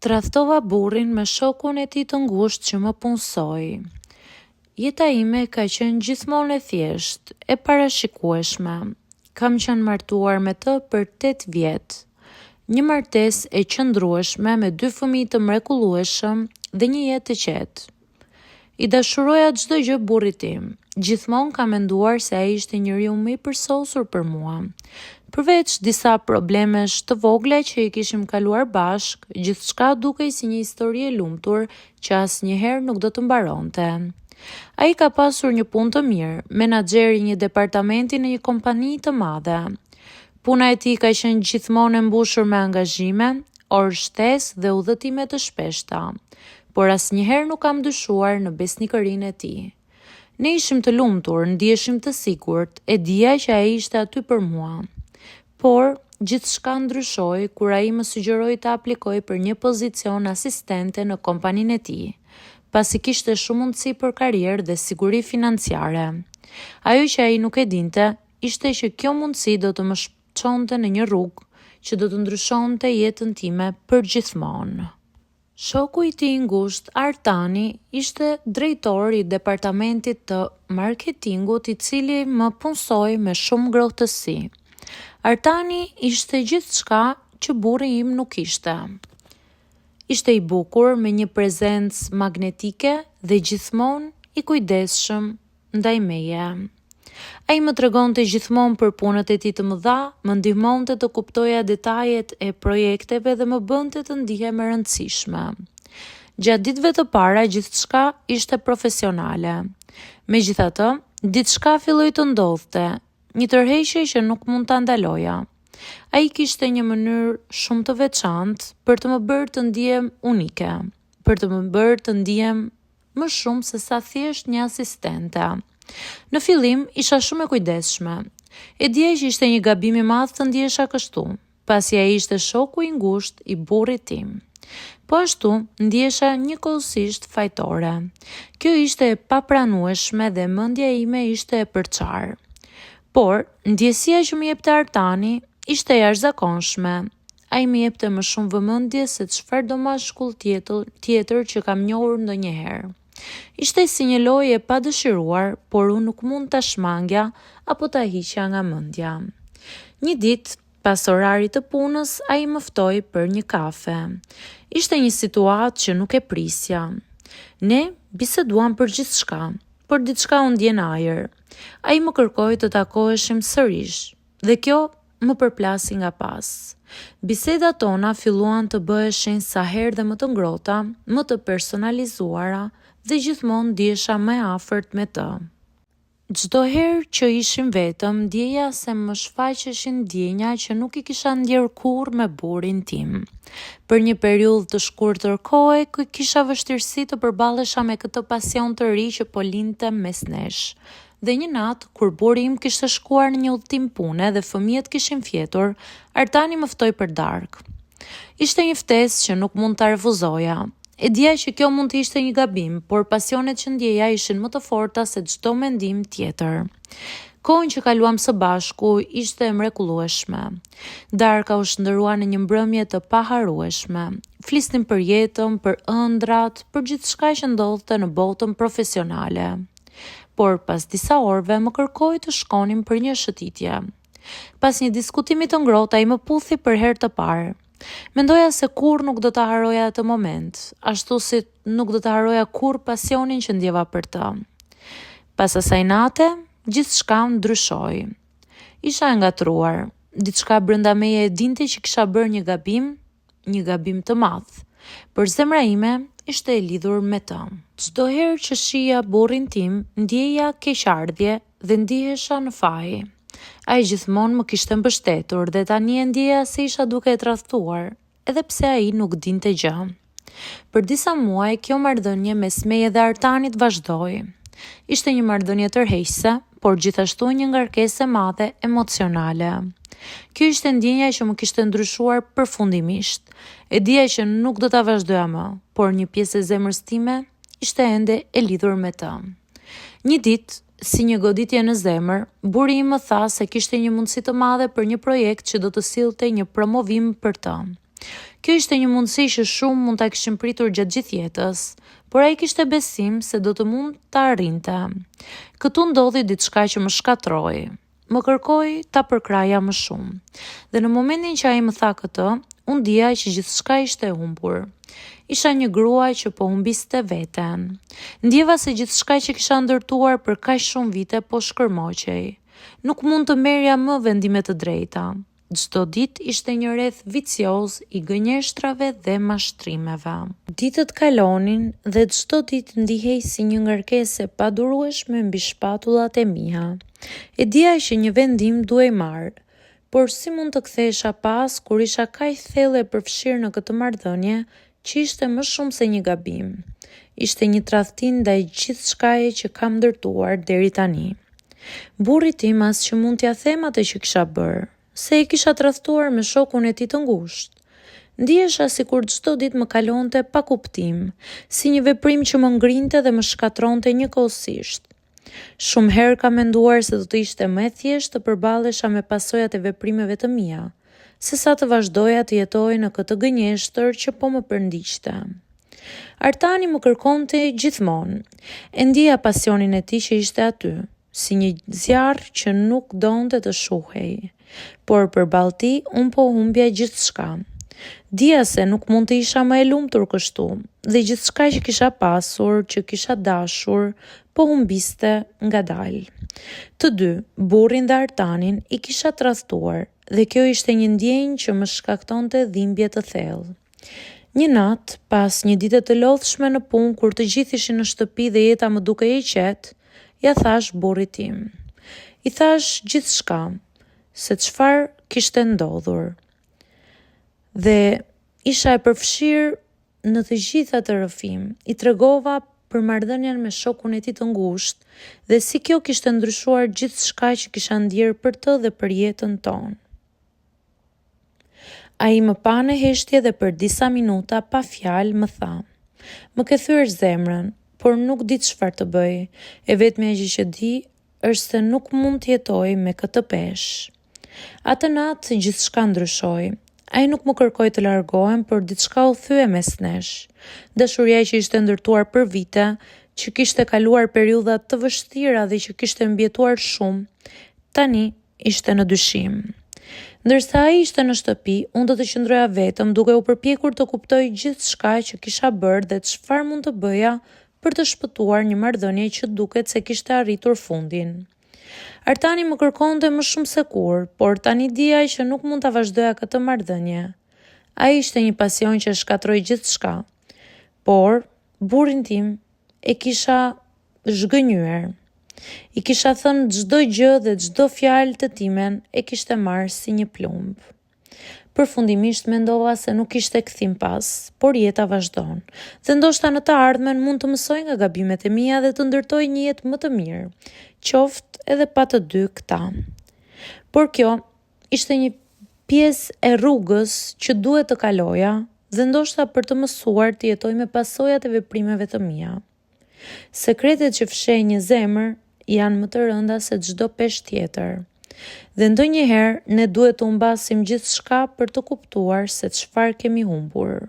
Tradhtova burrin me shokun e tij të ngushtë që më punësoi. Jeta ime ka qenë gjithmonë e thjeshtë, e parashikueshme. Kam qenë martuar me të për 8 vjet. Një martesë e qëndrueshme me 2 fëmijë të mrekullueshëm dhe një jetë të qetë. I dashuroja çdo gjë burrit tim. Gjithmonë kam menduar se ai ishte njeriu më i përsosur për mua. Përveç disa problemesh të vogla që i kishim kaluar bashk, gjithçka dukej si një histori e lumtur që asnjëherë nuk do të mbaronte. Ai ka pasur një punë të mirë, menaxher i një departamenti në një kompani të madhe. Puna e tij ka qenë gjithmonë e mbushur me angazhime, orë shtesë dhe udhëtime të shpeshta, por asnjëherë nuk kam dyshuar në besnikërinë e tij. Ne ishim të lumtur, ndiheshim të sigurt, e dija që ai ishte aty për mua. Por, gjithçka ndryshoi kur ai më sugjeroi të aplikoj për një pozicion asistente në kompaninë e tij, pasi kishte shumë mundësi për karrierë dhe siguri financiare. Ajo që ai nuk e dinte, ishte që kjo mundësi do të më çonte në një rrugë që do të ndryshonte jetën time përgjithmonë. Shoku i tij i ngushtë, Artani, ishte drejtori i departamentit të marketingut i cili më punësoi me shumë ngrohtësi. Artani ishte gjithçka që burri im nuk ishte. Ishte i bukur me një prezencë magnetike dhe gjithmonë i kujdesshëm ndaj meje. Ai më tregonte gjithmonë për punët e tij të mëdha, më ndihmonte të kuptoja detajet e projekteve dhe më bënte të ndihem e rëndësishme. Gjatë ditëve të para gjithçka ishte profesionale. Megjithatë, diçka filloi të ndodhte, një tërheqje që nuk mund ta ndaloja. Ai kishte një mënyrë shumë të veçantë për të më bërë të ndihem unike, për të më bërë të ndihem më shumë se sa thjesht një asistente. Në fillim isha shumë e kujdesshme. E dija që ishte një gabim i madh të ndihesha kështu, pasi ai ishte shoku i ngushtë i burrit tim. Po ashtu, ndihesha njëkohësisht fajtore. Kjo ishte e papranueshme dhe mendja ime ishte e përçarë. Por, ndjesia që më jepte Artani ishte e jashtëzakonshme. Ai më jepte më shumë vëmendje se çfarëdo mashkull tjetër që kam njohur ndonjëherë. Ishte si një lojë e padëshiruar, por unë nuk mund ta shmangja apo ta hiqja nga mendja. Një ditë, pas orarit të punës, ai më ftoi për një kafe. Ishte një situatë që nuk e prisja. Ne biseduam për gjithçka, por diçka u ndjen ajër. Ai më kërkoi të takoheshim sërish, dhe kjo më përplasi nga pas. Bisedat tona filluan të bëheshin sa herë dhe më të ngrohta, më të personalizuara dhe gjithmonë ndihesha më e afërt me të. Çdo herë që ishim vetëm, ndjeja se më shfaqeshin ndjenja që nuk i kisha ndjer kurrë me burrin tim. Për një periudhë të shkurtër kohe, kisha vështirësi të përballesha me këtë pasion të ri që po lindte mes nesh. Dhe një natë, kur burri im kishte shkuar në një udhëtim pune dhe fëmijët kishin fjetur, Artani më ftoi për darkë. Ishte një ftesë që nuk mund ta refuzoja. E dija që kjo mund të ishte një gabim, por pasionet që ndjeja ishin më të forta se çdo mendim tjetër. Kohën që kaluam së bashku ishte e mrekullueshme. Darka u shndërua në një mbrëmje të paharrueshme. Flisnim për jetën, për ëndrat, për gjithçka që ndodhte në botën profesionale. Por pas disa orëve më kërkoi të shkonim për një shëtitje. Pas një diskutimi të ngrohtë, ai më puthi për herë të parë. Mendoja se kurrë nuk do ta haroja atë moment, ashtu si nuk do ta haroja kurrë pasionin që ndjeva për të. Pas asaj nate, gjithçka ndryshoi. Isha e ngatruar. Diçka brenda meje e dinte që kisha bërë një gabim të madh. Por zemra ime ishte e lidhur me të. Çdo herë që shija burrin tim, ndjeja keqardhje dhe ndihesha në faj. Ai gjithmonë më kishte mbështetur dhe tani e ndjeja se isha duke e tradhtuar, edhe pse ai nuk dinte gjë. Për disa muaj, kjo marrëdhënie mes meje dhe Artanit vazhdoi. Ishte një marrëdhënie tërheqëse, por gjithashtu një ngarkesë e madhe emocionale. Kjo ishte ndjenja që më kishte ndryshuar përfundimisht. E dija që nuk do ta vazhdoja më, por një pjesë e zemrës time ishte ende e lidhur me të. Një ditë, si një goditje në zemër, burri im më tha se kishte një mundësi të madhe për një projekt që do të sillte një promovim për të. Kjo ishte një mundësi që shumë mund ta kishin pritur gjatë gjithë jetës, por ai kishte besim se do të mund ta arrinte. Këtu ndodhi diçka që më shkatroi. Më kërkoi ta përkraja më shumë. Dhe në momentin që ai më tha këtë, unë dija që gjithçka ishte e humbur. Isha një grua që po humbiste veten. Ndjeva se gjithçka që kisha ndërtuar për kaq shumë vite po shkërmoqej. Nuk mund të merrja më vendime të drejta. Çdo ditë ishte një rreth vicioz i gënjeshtrave dhe mashtrimeve. Ditët kalonin dhe çdo ditë ndihej si një ngarkesë e padurueshme mbi shpatullat e mia. E dija që një vendim duhej marr, por si mund të kthehesha pas kur isha kaq thellë e përfshirë në këtë marrëdhënie që ishte më shumë se një gabim. Ishte një tradhtim ndaj gjithçkaje që kam ndërtuar deri tani. Burri tim as që mund t'ja them atë që kisha bërë, se e kisha tradhtuar me shokun e tij të ngushtë. Ndihesha sikur çdo ditë më kalonte pa kuptim, si një veprim që më ngrinte dhe më shkatronte njëkohësisht. Shumë herë kam menduar se do të ishte më e thjeshtë të përballesha me pasojat e veprimeve të mia, sesa të vazhdoja të jetoj në këtë gënjeshtër që po më përndiqte. Artani më kërkonte gjithmonë. E ndjeja pasionin e tij që ishte aty, si një zjarr që nuk donte të shuhej. Por përballë tij unë po humbja gjithçka. Dija se nuk mund të isha më e lumtur kështu, dhe gjithçka që kisha pasur, që kisha dashur, po humbiste ngadalë. Të dy, burrin dhe Artanin, i kisha tradhtuar, dhe kjo ishte një ndjenjë që më shkaktonte dhimbje të thellë. Një natë, pas një dite të lodhshme në punë, kur të gjithë ishin në shtëpi dhe jeta më dukej e qetë, ja thash burrit tim. I thash gjithçka, se çfarë kishte ndodhur. Dhe isha e përfshirë në të gjitha të rrëfim. I tregova për marrëdhënien me shokun e tij të ngushtë dhe si kjo kishte ndryshuar gjithçka që kisha ndjerë për të dhe për jetën tonë. Ai më pa në heshtje dhe për disa minuta pa fjalë më tha: "Më ke thyer zemrën, por nuk di çfarë të bëj. E vetmja gjë që di është se nuk mund të jetoj me këtë peshë." Atë natë gjithçka ndryshoi. Ai nuk më kërkoi të largohem, por diçka u thye mes nesh. Dashuria që ishte ndërtuar për vite, që kishte kaluar periudha të vështira dhe që kishte mbjetuar shumë, tani ishte në dyshim. Ndërsa ai ishte në shtëpi, unë do të qëndroja vetëm duke u përpjekur të kuptoj gjithçka që kisha bërë dhe çfarë mund të bëja për të shpëtuar një marrëdhënie që duket se kishte arritur fundin. Artani më kërkonte më shumë se kur, por tani dija që nuk mund ta vazhdoja këtë marrëdhënie. Ai ishte një pasion që shkatroi gjithçka, por burrin tim e kisha zhgënjyer. I kisha thënë çdo gjë dhe çdo fjalë të timen e kishte marrë si një plumb. Përfundimisht mendova se nuk kishte kthim pas, por jeta vazhdon. Dhe ndoshta në të ardhmen mund të mësoj nga gabimet e mia dhe të ndërtoj një jetë më të mirë, qoftë edhe pa të dy këta. Por kjo ishte një pjesë e rrugës që duhet të kaloja dhe ndoshta për të mësuar të jetoj me pasojat e veprimeve të mia. Sekretet që fsheh një zemër janë më të rënda se çdo peshë tjetër. Dhe ndonjëherë ne duhet të humbasim gjithçka për të kuptuar se çfarë kemi humbur.